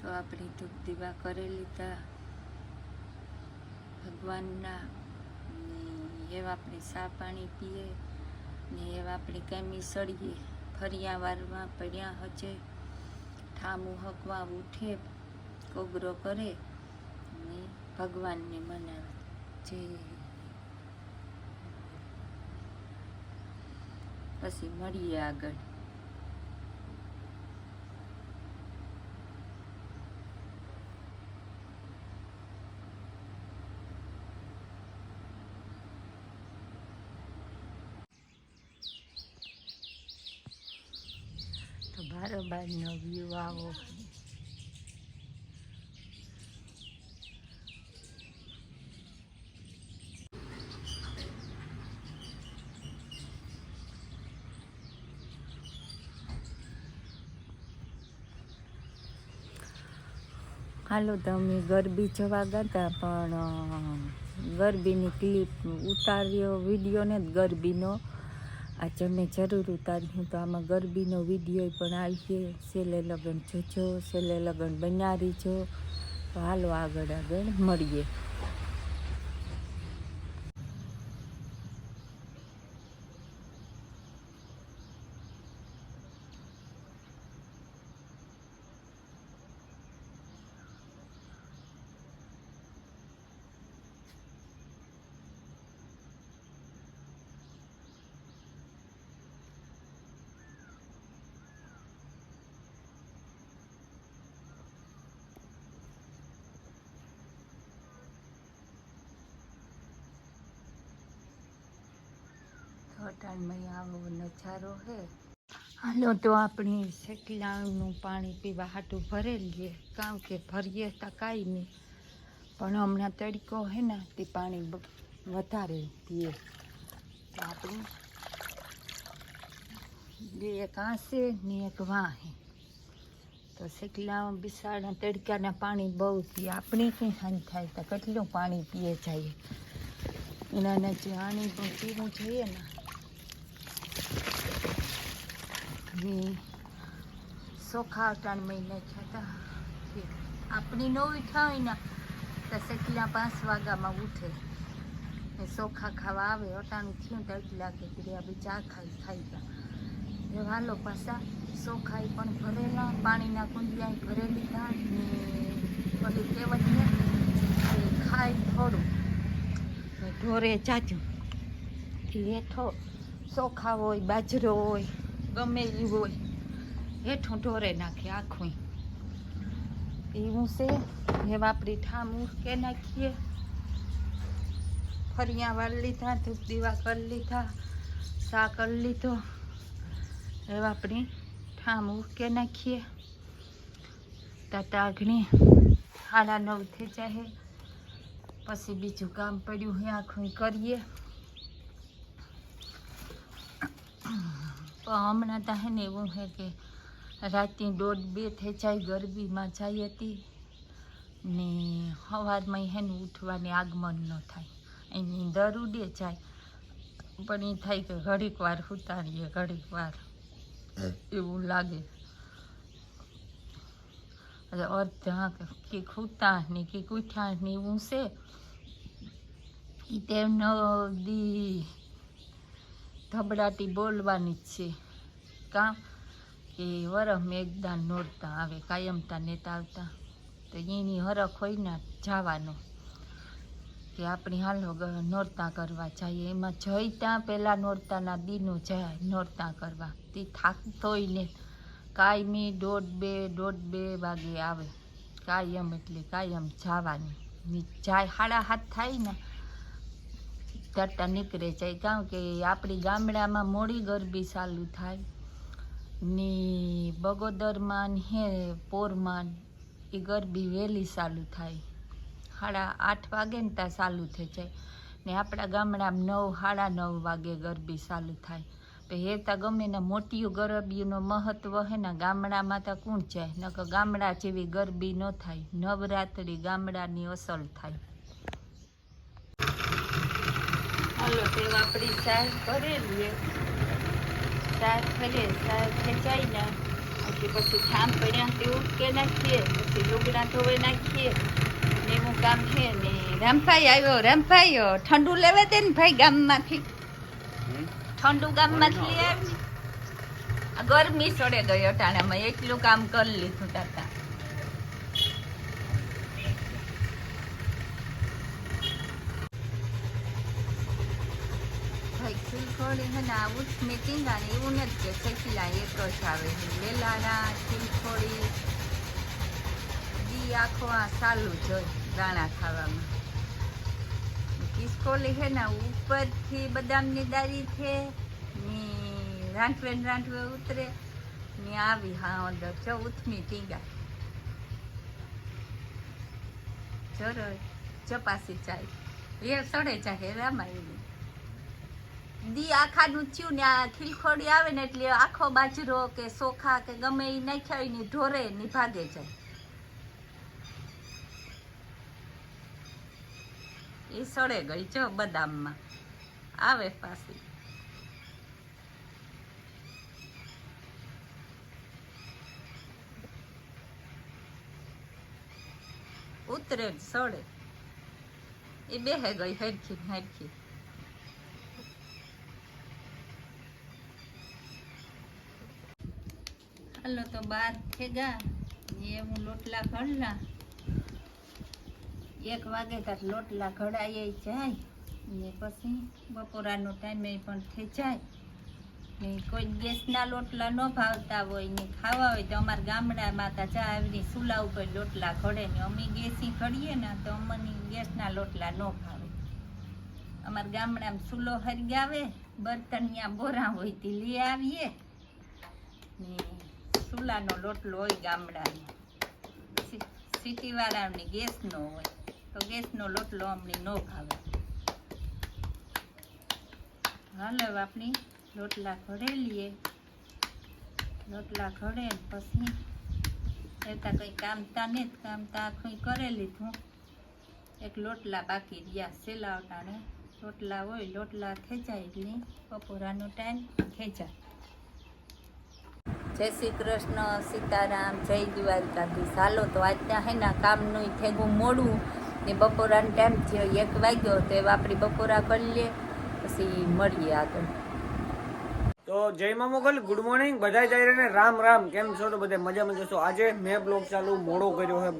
તો આપણે ધૂપ દીવા કરી લીધા ભગવાનના ને એવા આપણે ચા પાણી પીએ ને એવા આપણે કામી સળીએ ફરિયા વારવા પડ્યા હચે ઠામું હકવા ઉઠે કોગરો કરે ને ભગવાનને મનાવે જે પછી મળીએ આગળ. તો બારોબારનો વ્યૂ આવો. હાલો તો અમે ગરબી જોવા ગયા પણ ગરબીની ક્લિપ ઉતાર્યો વિડીયો ને ગરબીનો આજે અમે જરૂર ઉતાર્યું. તો આમાં ગરબીનો વિડીયો પણ આવશે. છેલ્લે લગન જોજો, છેલ્લે લગન બન્યા રહીજો. તો હાલો આગળ આગળ મળીએ. હોટલમાં આવો નજારો હે. હાલો તો આપણી શેકલાનું પાણી પીવા હાટું ભરેલીએ કારણ કે ભરીએ તો કાંઈ નહીં પણ હમણાં તડકો હે ને તે પાણી વધારે પીએ. તો આપણે બે એક આંસે ને એક વાહે તો શેકલા બિસાડા તડકાના પાણી બહુ પીએ. આપણે કંઈ હાન થાય તો કેટલું પાણી પીએ જઈએ એના જે પાણી પણ પીવું જોઈએ ને. ચોખા અટાણ મહિને થતા આપણી ન ઉઠા હોય ને તો શેકલા 5 વાગ્યામાં ઉઠે ને ચોખા ખાવા આવે. અટાણું થયું તો 8 લાગે કે આપણે ચા ખાઈ ગયા. એ હાલો પાછા ચોખાઈ પણ ભરેલા પાણીના કુંડિયા ભરી લીધા ને ઓલી કહેવત ને ખાઈ થોડું ઢોરે જાજું હેઠો ચોખા હોય બાજરો હોય ગમે એ હોય હેઠું ઢોરે નાખે આખું એવું છે. એ વાપરી ઠામ ઉકે નાખીએ ફરિયા વાર લીધા ધૂપ દીવા કરી લીધા ચા કરી લીધો. એ વાપરી ઠામ ઉકે નાખીએ તાટાગણી 9:30 થઈ જાય. પછી બીજું કામ પડ્યું હોય આખું કરીએ. હમણાં તો હે ને એવું છે કે રાતની 1:30-2 થઈ જાય. ગરબીમાં જઈ હતી ને સવારમાં હે ને ઉઠવાની આગમન ન થાય. એની દર ઉડે જાય પણ એ થાય કે ઘડીક વાર ઉતારીએ ઘડીક વાર એવું લાગે. અડધા કે ખૂતા ને કે ઉઠ્યા ને એવું છે. એ તેમનો દી ધબડાટી બોલવાની જ છે કામ કે વરસમાં એકદા નોરતા આવે કાયમતા નેતા આવતા. તો એની હરખ હોય ને જવાનું કે આપણી હાલો નોરતા કરવા જઈએ. એમાં જઈ ત્યાં પહેલાં નોરતાના દીનું જાય નોરતા કરવા. તે થાકતોય ને કાયમી 1:30-1:30-2 વાગે આવે કાયમ. એટલે કાયમ જવાની જાય 7:30 થાય ને તરતા નીકળે જાય. કારણ કે આપણી ગામડામાં મોડી ગરબી ચાલુ થાય ને બગોદરમાં હે પોરમાં એ ગરબી વહેલી ચાલુ થાય 8:30 વાગે ને ત્યાં ચાલુ થઈ જાય ને આપણા ગામડામાં 9-9:30 વાગે ગરબી ચાલુ થાય. તો એ તો ગમે ને મોટી ગરબીનું મહત્વ હે ને ગામડામાં તો કોણ જાય નકર ગામડા જેવી ગરબી ન થાય. નવરાત્રિ ગામડાની અસલ થાય. હાલો તે આપણી સાર કરેલી સાર કરીએ સાર ખેંચાઈ ને કે પછી થામ પડ્યાથી ઉટકે નાખીએ, પછી લુગડા ધોવે નાખીએ ને એવું કામ છે ને. રામભાઈ આવ્યો, રામભાઈ ઠંડુ લેવા દે ને ભાઈ ગામમાંથી, ઠંડુ ગામમાંથી લઈ આવી. ગરમી સડે ગઈ અટાણામાં, એટલું કામ કરી લીધું તાતા. ભાઈ ખીલખોડી છે ને આવું જ મીટિંગ આવે એવું નથી કે શેકીલા એક જ આવે. વેલાણા ખીલખોડી દી આખો આ સાલું જ હોય દાણા ખાવામાં. ખીસકોલી છે ને ઉપરથી બદામની દારી છે ને રાંઠવે ઉતરે ને આવી હા અંદર જો ઉથમી ટીંગા ચરો ચપાસી ચાય એ સડે ચાહે રામાયણ દી આખાનું થયું ને આ ખીલખોડી આવે ને એટલે આખો બાજરો કે ચોખા કે ગમે એ નાખ્યા હોય ને ઢોરે ને ભાગે જાય. એ સડે ગઈ જો બદામમાં આવે પાછી. ઉતરે જ સડે એ બેહે ગઈ હેરખી હેરખી. હાલો તો 12 થેગા એ હું લોટલા ઘડલા 1 વાગે તક લોટલા ઘડાઈ જાય ને પછી બપોરાનો ટાઈમે પણ થઈ જાય ને. કોઈ ગેસના લોટલા ન ભાવતા હોય ને ખાવા હોય તો અમારા ગામડામાં તો ચા આવી ચૂલા ઉપર લોટલા ઘડે ને અમે ગેસી ઘડીએ ને તો અમને ગેસના લોટલા ન ભાવે. અમારા ગામડામાં ચૂલો હરગાવે, બર્તનિયા બોરા હોય તે લઈ આવીએ ને ચૂલાનો લોટલો હોય ગામડાનો. સિટીવાળાની ગેસનો હોય તો ગેસનો લોટલો અમને ન ભાવે. હાલો આપણી લોટલા ઘડેલીએ, લોટલા ઘડે પછી એતા કંઈ કામતા ને કામતા આખું કરે લીધું. એક લોટલા બાકી રહ્યા સેલા અટાણે લોટલા હોય, લોટલા ખેંચાય એટલે બપોરાનો ટાઈમ ખેંચાય. જય શ્રી કૃષ્ણ, સીતારામ, જય દ્વારકાધીશ. હાલો તો આજના હેના કામનું થેગું મોડું ને બપોરાનો ટાઈમ થયો 1 વાગ્યો તો એવા આપણી બપોરા કરી લઈએ પછી મળીએ આગળ. તો જય મા મોગલ, ગુડ મોર્નિંગ બધા જઈ રહ્યા ને રામ રામ. કેમ છો તો બધા મજામાં જશો. આજે મેં બ્લોગ ચાલુ મોડો કર્યો હોય,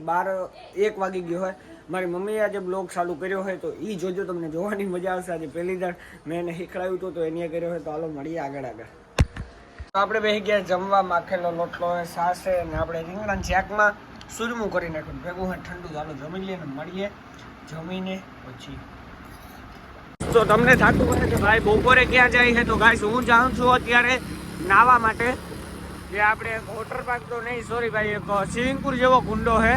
1 વાગી ગયો હોય. મારી મમ્મીએ આજે બ્લોગ ચાલુ કર્યો હોય તો એ જોજો, તમને જોવાની મજા આવશે. આજે પહેલી વાર મેં એને શીખડાવ્યું હતું તો એને કર્યો હોય. તો હાલો મળીએ આગળ. આપણે બેસી ગયા જમવા. માખેલો લોટલો હોય, સાસે ને આપણે રીંગણા શાકમાં સુરમું કરી નાખ્યું ભેગું હોય ઠંડુ. ચાલો જમી લઈએ ને મળીએ જમીને પછી. તો તમને થતું હોય કે ભાઈ બપોરે ક્યાં જાય છે, તો ગાઈસ હું જાઉં છું અત્યારે નાહવા માટે. જે આપણે વોટર પાર્ક તો નહીં, સોરી ભાઈ, એક સ્વિમિંગ પુલ જેવો કુંડો છે.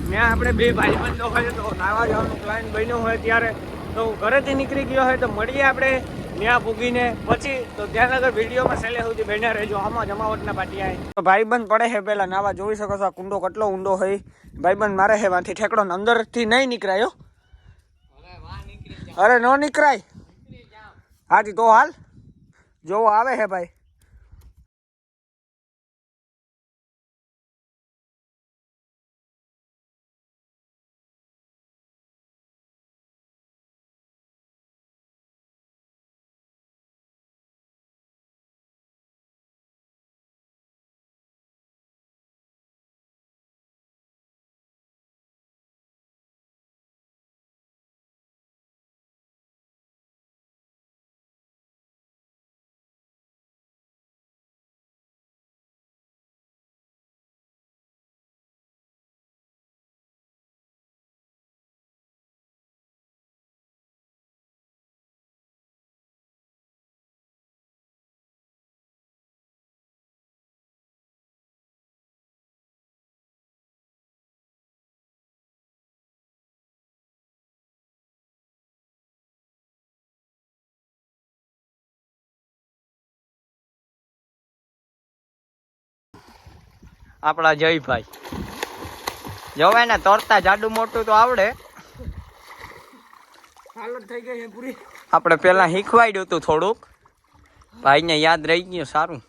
ત્યાં આપણે 2 ભાઈબંધો હોય તો નાહવા જવાનું પ્લાન બન્યો હોય ત્યારે તો હું ઘરેથી નીકળી ગયો હોય. તો મળીએ આપણે ત્યાં પૂગીને પછી. તો ત્યાં આગળ વિડીયોમાં છેલ્લે સુધી બન્યા રહેજો. આમાં જમાવટના પાટિયા તો ભાઈબંધ પડે છે પહેલા નાવા. જોઈ શકો છો આ કુંડો કેટલો ઊંડો હોય. ભાઈબંધ મારે છે વાંથી ઠેકડો અંદરથી નહીં નીકળાયો. અરે નો નીકળાય. હાજી તો હાલ જોવો આવે છે ભાઈ. આપણા જયભાઈ જવાય ને તરતા જાડું મોટું તો આવડે. હાલત થઈ ગઈ છે પૂરી. આપણે પેલા શીખવાડ્યું હતું થોડુંક, ભાઈને યાદ રહી ગયું સારું.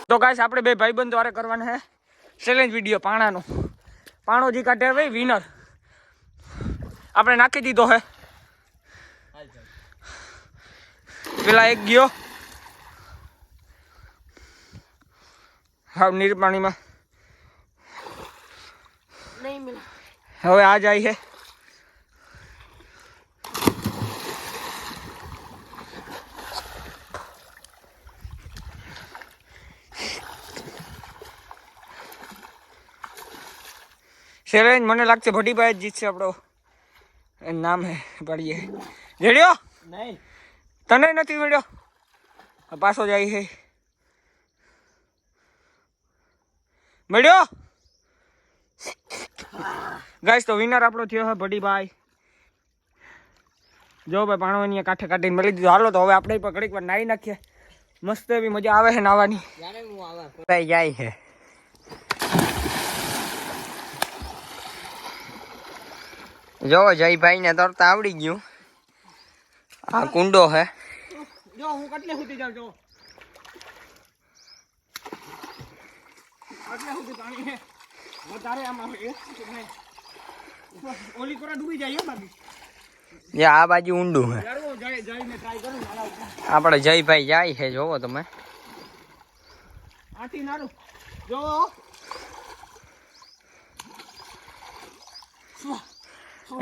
તો તો ગાઈસ આપણે બે ભાઈબંધો વારે કરવાના હે ચેલેન્જ વિડીયો પાણાનો. પાણો જી કાઢે ભાઈ વિનર આપણે નાખી દીધો હે. પેલા એક ગયો હાવ નીર પાણીમાં. હવે આ જાય છે. ચેલેન્જ મને લાગશે ભટ્ટીભાઈ જ જીતશે. આપણો એનું નામ હે પડીએ જેડ્યો નહીં તને નથી મળ્યો પાછો જાય છે. મળ્યો ગાઈસ. તો વિનર આપણો થયો હે ભટ્ટીભાઈ. જો ભાઈ પાણો એની કાંઠે કાઢીને મળી દીધો. હાલો તો હવે આપણે પણ ઘડીક વાર નાહી નાખીએ. મસ્ત એવી મજા આવે છે નાવાની. જાય છે જો જયભાઈ ને તરતા આવડી ગયું. આ કુંડો હે. જો હું કેટલે સુધી જાઉં. જો કેટલે સુધી પાણી હે. વધારે આમાં ઓલી કોરા ડૂબી જાય બાકી. આ બાજુ ઊંડું હે. આપણે જયભાઈ જાય છે જોવો તમે. આથી નારું જો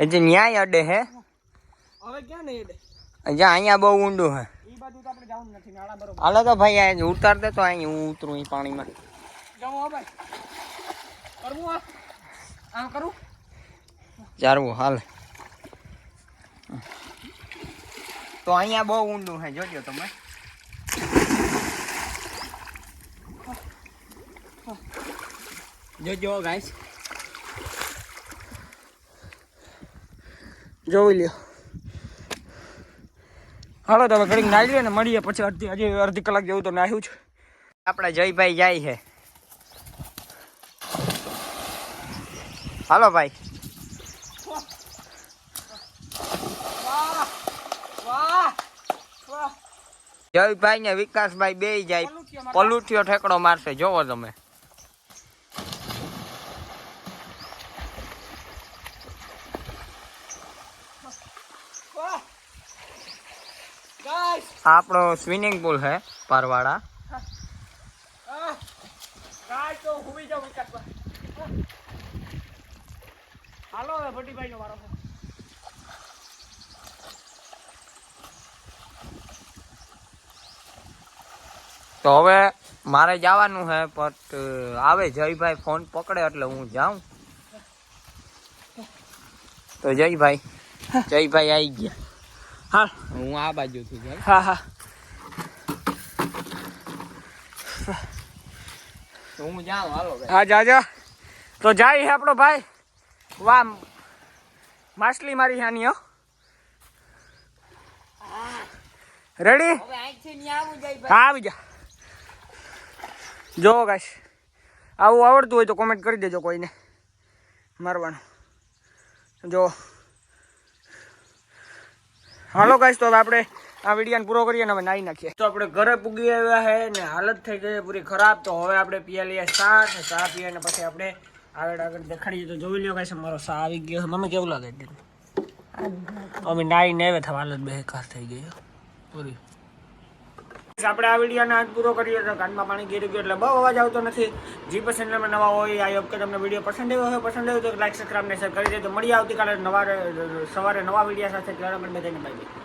એટલે ન્યાય અડે હે. હવે ક્યાં નહીં અડે. અહીંયા બહુ ઊંડું હે. ઈ બાજુ તો આપણે જવાનું નથી નાળા બરોબર. હાલો તો ભાઈ આ ઉતાર દે તો અહીં હું ઉતરું ઈ પાણીમાં. જાઓ ભાઈ કરવું આમ કરું ચારવું હાલ. તો અહીંયા બહુ ઊંડું હે જોજો તમે. જોજો ગાઈસ જોઈ લ્યો. હાલો તો હવે ઘડીક નાહી લે ને મળીએ પછી અડધી કલાક જેવું તો નાહ્યું છે. આપણા જયભાઈ જાય છે. હાલો ભાઈ. જયભાઈ ને વિકાસભાઈ બે જાય. પલુઠિયો ઠેકડો મારશે જોવો તમે. આપણો સ્વિમિંગ પૂલ હે પરવાડા. હાલો હવે ભટ્ટીભાઈ નો વારો. તો હવે મારે જવાનું હે બટ આવે જયભાઈ ફોન પકડે એટલે હું જાઉં. તો જયભાઈ આવી ગયા. હા હું આ બાજુથી જાઉં. હા હા તો હું જાઉં. હાલો હા જા. તો જાય હે આપણો ભાઈ. વાહ માછલી મારી હાની હો. રેડી હા આવી જા. જો ગાઈસ આવું આવડતું હોય તો કોમેન્ટ કરી દેજો કોઈને મારવાનું. જો હાલો ગાઈસ તો હવે આપણે આ વિડીયોને પૂરો કરીએ ને હવે નાહી નાખીએ. તો આપણે ઘરે પૂગી આવ્યા હે ને હાલત થઈ ગઈ પૂરી ખરાબ. તો હવે આપણે પીએ લઈએ ચા પીએ ને પછી આપણે આગળ દેખાડીએ. તો જોઈ લ્યો ગાઈસ અમારો ચા આવી ગયો. મમ્મી કેવું લાગે છે? અમે નાહી ને થવા હાલત બેકાર થઈ ગઈ પૂરી. આપણે આ વિડીયોને આજ પૂરો કરીએ. તો કાનમાં પાણી ગીરી ગયું એટલે બહુ અવાજ આવતો નથી. જી ચેનલમાં નવા હોય આઈ હોપ કે તમને વિડીયો પસંદ આવ્યો તો લાઈક સબસ્ક્રાઇબ ને શેર કરી દેજો. મળીએ આવતીકાલે સવારે નવા વિડીયો સાથે. ત્યારે બધાને બાય બાય.